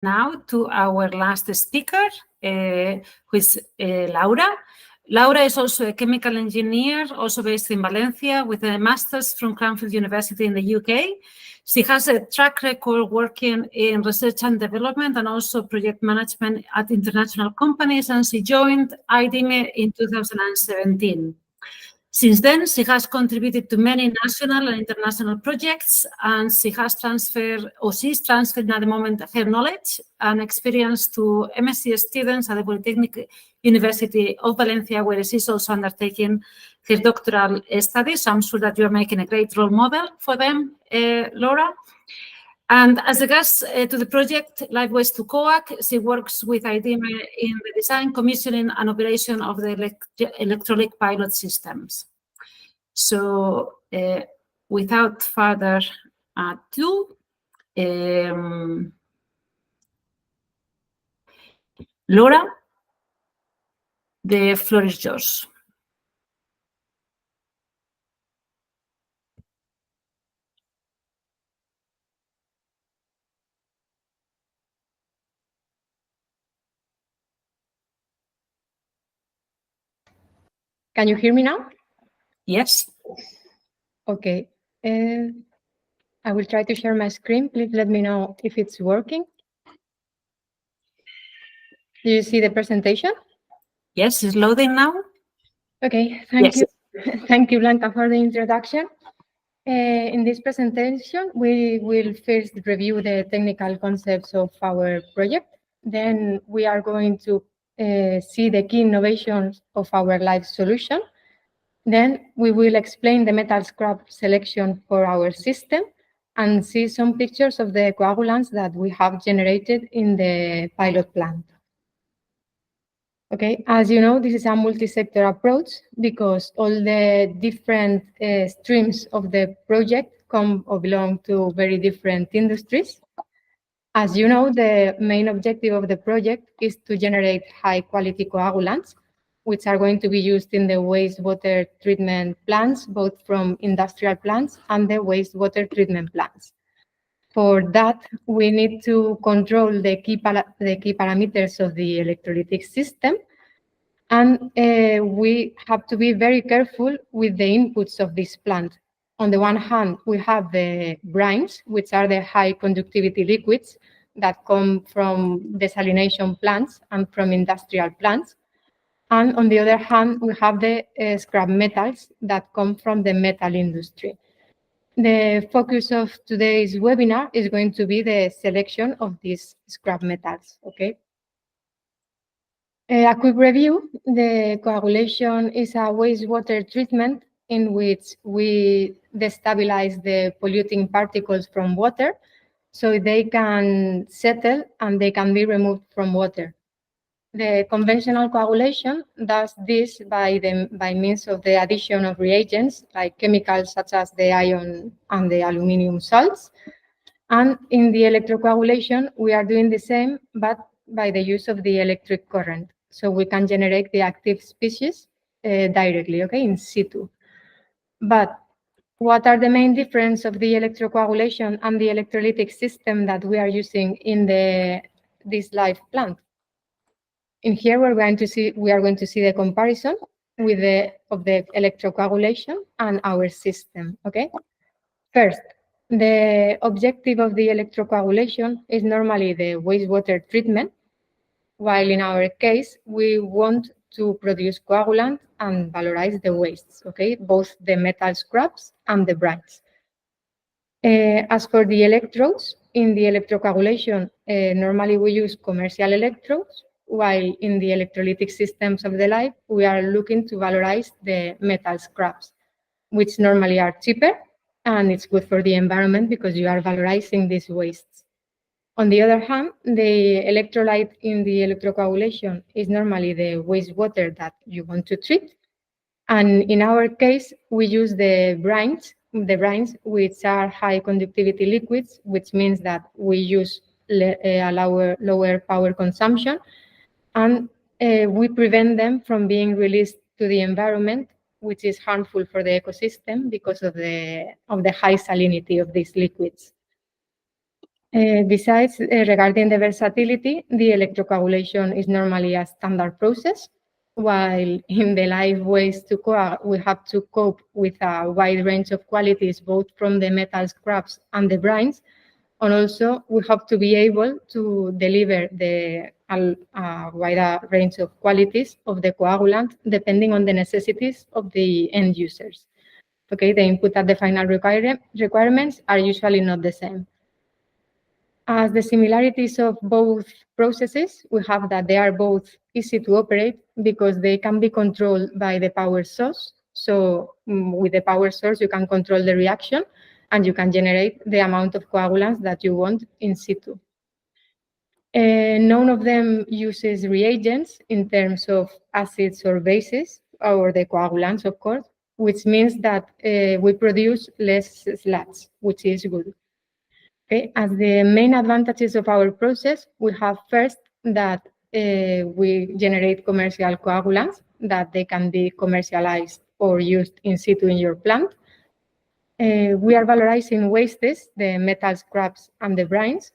now to our last speaker, who is Laura. Laura is also a chemical engineer, also based in Valencia, with a master's from Cranfield University in the UK. She has a track record working in research and development and also project management at international companies, and she joined AIDIMME in 2017. Since then, she has contributed to many national and international projects, and she has transferred, or she's transferring at the moment, her knowledge and experience to MSc students at the Polytechnic University of Valencia, where she's also undertaking her doctoral studies. I'm sure that you're making a great role model for them, Laura. And as a guest to the project LIFE Waste2Coag, she works with AIDIMME in the design, commissioning, and operation of the electrolytic pilot systems. So, without further ado, Laura, the floor is yours. Can you hear me now? Yes. Okay. I will try to share my screen. Please let me know if it's working. Do you see the presentation? Yes, it's loading now. Okay, thank you. Thank you, Blanca, for the introduction. In this presentation, we will first review the technical concepts of our project. Then we are going to see the key innovations of our LIFE solution. Then we will explain the metal scrap selection for our system and see some pictures of the coagulants that we have generated in the pilot plant. Okay, as you know, this is a multi-sector approach because all the different streams of the project come or belong to very different industries. As you know, the main objective of the project is to generate high-quality coagulants, which are going to be used in the wastewater treatment plants, both from industrial plants and the wastewater treatment plants. For that, we need to control the key parameters of the electrolytic system, and we have to be very careful with the inputs of this plant. On the one hand, we have the brines, which are the high conductivity liquids that come from desalination plants and from industrial plants. And on the other hand, we have the scrap metals that come from the metal industry. The focus of today's webinar is going to be the selection of these scrap metals, okay? A quick review, the coagulation is a wastewater treatment in which we destabilize the polluting particles from water so they can settle and they can be removed from water. The conventional coagulation does this by means of the addition of reagents like chemicals such as the iron and the aluminum salts. And in the electrocoagulation, we are doing the same, but by the use of the electric current. So we can generate the active species directly, okay, in situ. But what are the main difference of the electrocoagulation and the electrolytic system that we are using in this LIFE plant? In here, we are going to see the comparison with of the electrocoagulation and our system, okay? First, the objective of the electrocoagulation is normally the wastewater treatment, while in our case, we want to produce coagulant and valorize the wastes, okay? Both the metal scraps and the brines. As for the electrodes, in the electrocoagulation, normally we use commercial electrodes, while in the electrolytic systems of the LIFE, we are looking to valorize the metal scraps, which normally are cheaper, and it's good for the environment because you are valorizing these wastes. On the other hand, the electrolyte in the electrocoagulation is normally the wastewater that you want to treat. And in our case, we use the brines, which are high conductivity liquids, which means that we use a lower power consumption, and we prevent them from being released to the environment, which is harmful for the ecosystem because of the high salinity of these liquids. Besides, regarding the versatility, the electrocoagulation is normally a standard process, while in the LIFE Waste2Coag, we have to cope with a wide range of qualities, both from the metal scraps and the brines, and also we have to be able to deliver a wider range of qualities of the coagulant, depending on the necessities of the end users. Okay, the input and the final requirements are usually not the same. As the similarities of both processes, we have that they are both easy to operate because they can be controlled by the power source. So with the power source, you can control the reaction and you can generate the amount of coagulants that you want in situ. None of them uses reagents in terms of acids or bases, or the coagulants, of course, which means that we produce less sludge, which is good. Okay, as the main advantages of our process, we have first that we generate commercial coagulants, that they can be commercialized or used in situ in your plant. We are valorizing wastes, the metal scraps and the brines,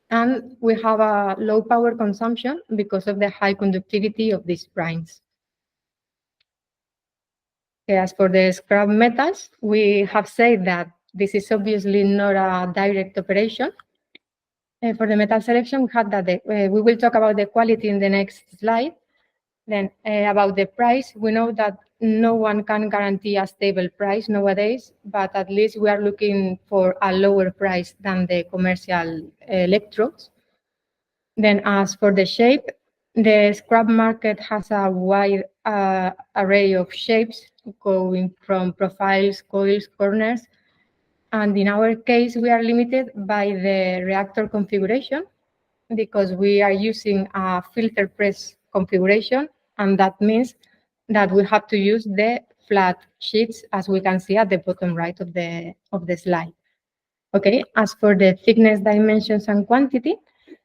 and we have a low power consumption because of the high conductivity of these brines. As for the scrap metals, we have said that this is obviously not a direct operation. For the metal selection, we had that we will talk about the quality in the next slide. Then about the price, we know that no one can guarantee a stable price nowadays, but at least we are looking for a lower price than the commercial electrodes. Then as for the shape, the scrap market has a wide array of shapes going from profiles, coils, corners. And in our case, we are limited by the reactor configuration because we are using a filter press configuration. And that means that we have to use the flat sheets, as we can see at the bottom right of the slide. Okay, as for the thickness, dimensions, and quantity,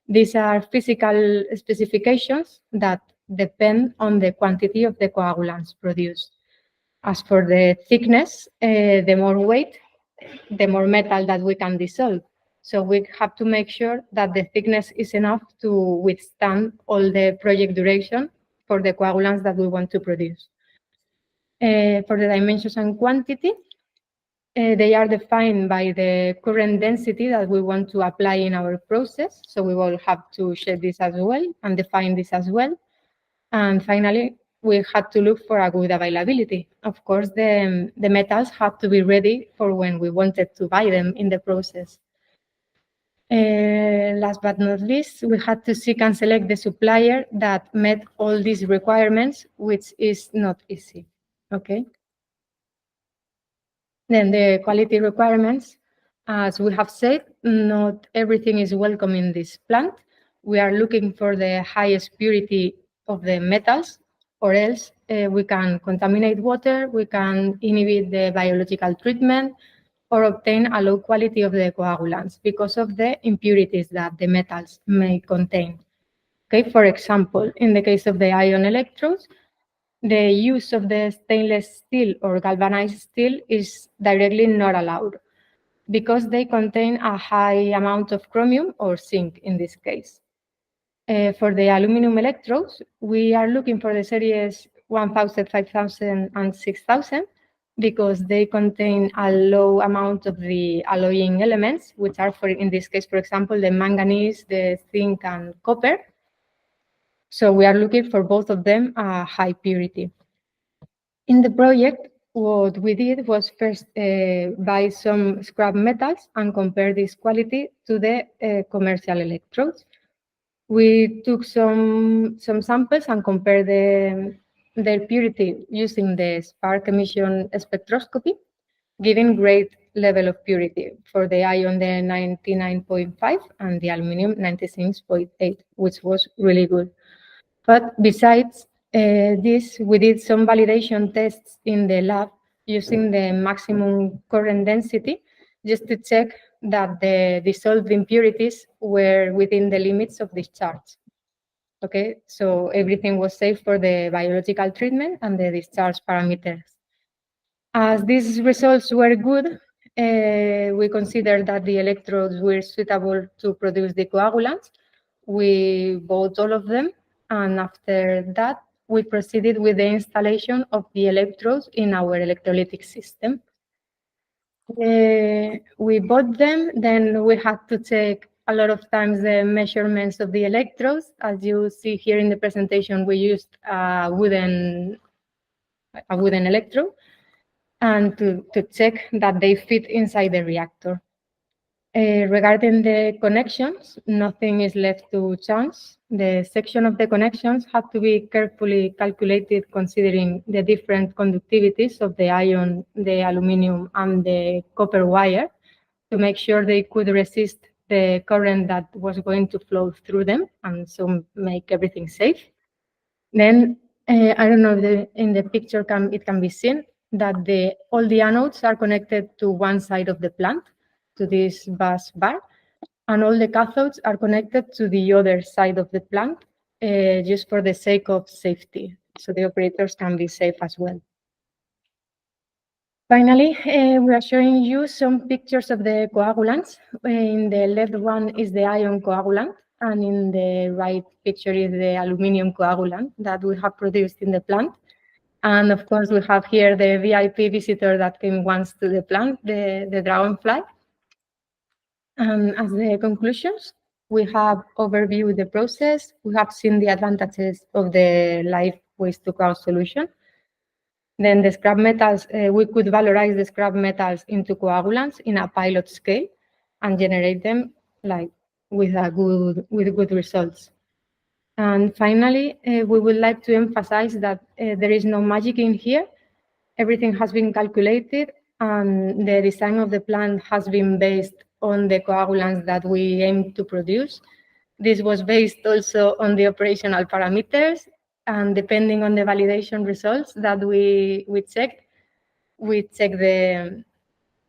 these are physical specifications that depend on the quantity of the coagulants produced. As for the thickness, the more weight, the more metal that we can dissolve. So we have to make sure that the thickness is enough to withstand all the project duration for the coagulants that we want to produce. For the dimensions and quantity, they are defined by the current density that we want to apply in our process. So we will have to shape this as well and define this as well. And finally, we had to look for a good availability. Of course, the metals have to be ready for when we wanted to buy them in the process. Last but not least, we had to seek and select the supplier that met all these requirements, which is not easy. Okay. Then the quality requirements, as we have said, not everything is welcome in this plant. We are looking for the highest purity of the metals, or else we can contaminate water, we can inhibit the biological treatment, or obtain a low quality of the coagulants because of the impurities that the metals may contain. Okay, for example, in the case of the ion electrodes, the use of the stainless steel or galvanized steel is directly not allowed because they contain a high amount of chromium or zinc in this case. For the aluminum electrodes, we are looking for the series 1000, 5000, and 6000 because they contain a low amount of the alloying elements, which are, in this case, for example, the manganese, the zinc, and copper. So we are looking for both of them high purity. In the project, what we did was first buy some scrap metals and compare this quality to the commercial electrodes. We took some samples and compared their purity using the spark emission spectroscopy, giving great level of purity. For the ion, the 99.5, and the aluminum, 96.8, which was really good. But besides this, we did some validation tests in the lab using the maximum current density just to check that the dissolved impurities were within the limits of discharge. Okay, so everything was safe for the biological treatment and the discharge parameters. As these results were good, we considered that the electrodes were suitable to produce the coagulants. We bought all of them, and after that, we proceeded with the installation of the electrodes in our electrolytic system. We bought them, then we had to take a lot of times the measurements of the electrodes. As you see here in the presentation, we used a wooden electrode, and to check that they fit inside the reactor. Regarding the connections, nothing is left to chance. The section of the connections have to be carefully calculated considering the different conductivities of the iron, the aluminum, and the copper wire to make sure they could resist the current that was going to flow through them, and so make everything safe. Then, I don't know if in the picture it can be seen that all the anodes are connected to one side of the plant, to this bus bar, and all the cathodes are connected to the other side of the plant, just for the sake of safety, so the operators can be safe as well. Finally, we are showing you some pictures of the coagulants. In the left one is the iron coagulant, and in the right picture is the aluminum coagulant that we have produced in the plant. And of course, we have here the VIP visitor that came once to the plant, the dragonfly. As the conclusions, we have overviewed the process. We have seen the advantages of the LIFE Waste2Coag solution. Then the scrap metals, we could valorize the scrap metals into coagulants in a pilot scale and generate them with good results. And finally, we would like to emphasize that there is no magic in here. Everything has been calculated, and the design of the plant has been based on the coagulants that we aim to produce. This was based also on the operational parameters, and depending on the validation results that we checked the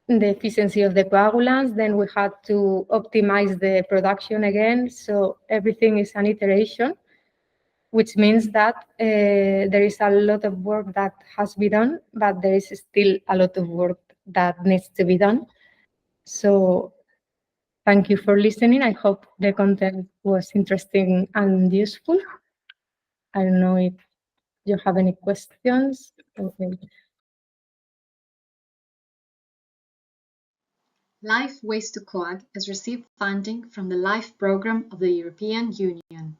efficiency of the coagulants. Then we had to optimize the production again. So everything is an iteration, which means that there is a lot of work that has been done, but there is still a lot of work that needs to be done. So thank you for listening. I hope the content was interesting and useful. I don't know if you have any questions. Okay. LIFE Waste2Coag has received funding from the LIFE program of the European Union.